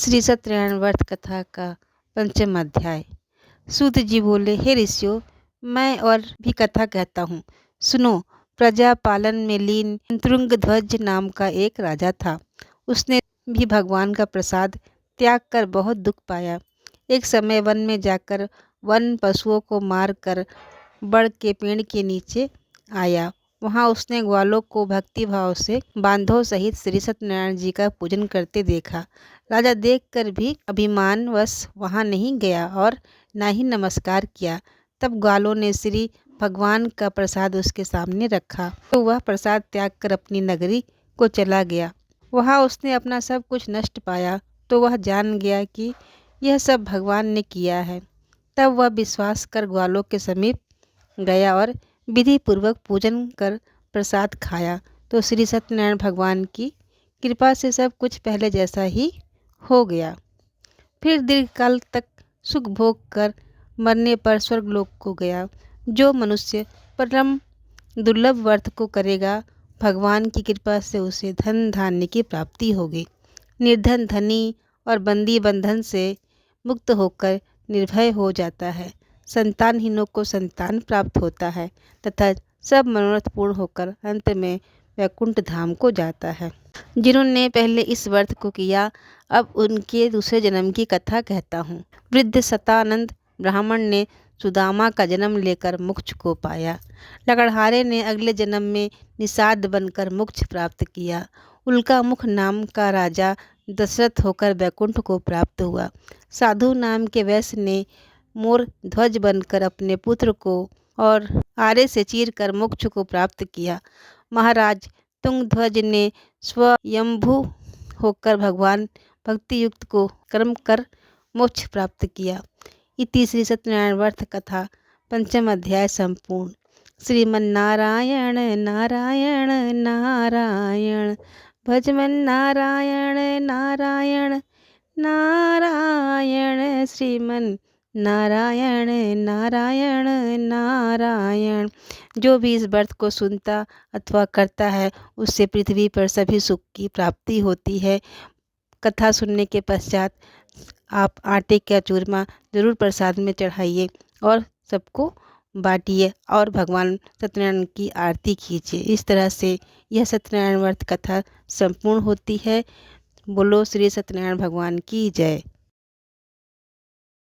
श्री सत्यनारायण व्रत कथा का पंचम अध्याय। सूत जी बोले, हे ऋषियों, मैं और भी कथा कहता हूँ, सुनो। प्रजा पालन में लीन तुंगध्वज नाम का एक राजा था। उसने भी भगवान का प्रसाद त्याग कर बहुत दुख पाया। एक समय वन में जाकर वन पशुओं को मार कर बड़ के पेड़ के नीचे आया। वहाँ उसने ग्वालों को भक्ति भाव से बांधों सहित श्री सत्यनारायण जी का पूजन करते देखा। राजा देखकर भी अभिमानवश वहाँ नहीं गया और ना ही नमस्कार किया। तब ग्वालों ने श्री भगवान का प्रसाद उसके सामने रखा तो वह प्रसाद त्याग कर अपनी नगरी को चला गया। वहाँ उसने अपना सब कुछ नष्ट पाया तो वह जान गया कि यह सब भगवान ने किया है। तब वह विश्वास कर ग्वालों के समीप गया और विधि पूर्वक पूजन कर प्रसाद खाया तो श्री सत्यनारायण भगवान की कृपा से सब कुछ पहले जैसा ही हो गया। फिर दीर्घकाल तक सुख भोग कर मरने पर स्वर्गलोक को गया। जो मनुष्य परम दुर्लभ व्रत को करेगा, भगवान की कृपा से उसे धन धान्य की प्राप्ति होगी। निर्धन धनी और बंदी बंधन से मुक्त होकर निर्भय हो जाता है। संतानहीनों को संतान प्राप्त होता है तथा सब मनोरथ पूर्ण होकर अंत में वैकुंठ धाम को जाता है। जिन्होंने पहले इस व्रत को किया, अब उनके दूसरे जन्म की कथा कहता हूँ। वृद्ध सतानंद ब्राह्मण ने सुदामा का जन्म लेकर मोक्ष को पाया। लकड़हारे ने अगले जन्म में निषाद बनकर मोक्ष प्राप्त किया। उल्का मुख नाम का राजा दशरथ होकर वैकुंठ को प्राप्त हुआ। साधु नाम के वैश्य ने मोर ध्वज बनकर अपने पुत्र को और आरे से चीर कर मोक्ष को प्राप्त किया। महाराज तुंगध्वज ने स्वयंभू होकर भगवान भक्ति युक्त को कर्म कर मोक्ष प्राप्त किया। इति श्री सत्यनारायण व्रत कथा पंचम अध्याय संपूर्ण। श्रीमन्नारायण नारायण नारायण भजमन नारायण नारायण नारायण श्रीमन नारायण नारायण नारायण। जो भी इस व्रत को सुनता अथवा करता है, उससे पृथ्वी पर सभी सुख की प्राप्ति होती है। कथा सुनने के पश्चात आप आटे का चूरमा जरूर प्रसाद में चढ़ाइए और सबको बांटिए और भगवान सत्यनारायण की आरती कीजिए। इस तरह से यह सत्यनारायण व्रत कथा संपूर्ण होती है। बोलो श्री सत्यनारायण भगवान की जय।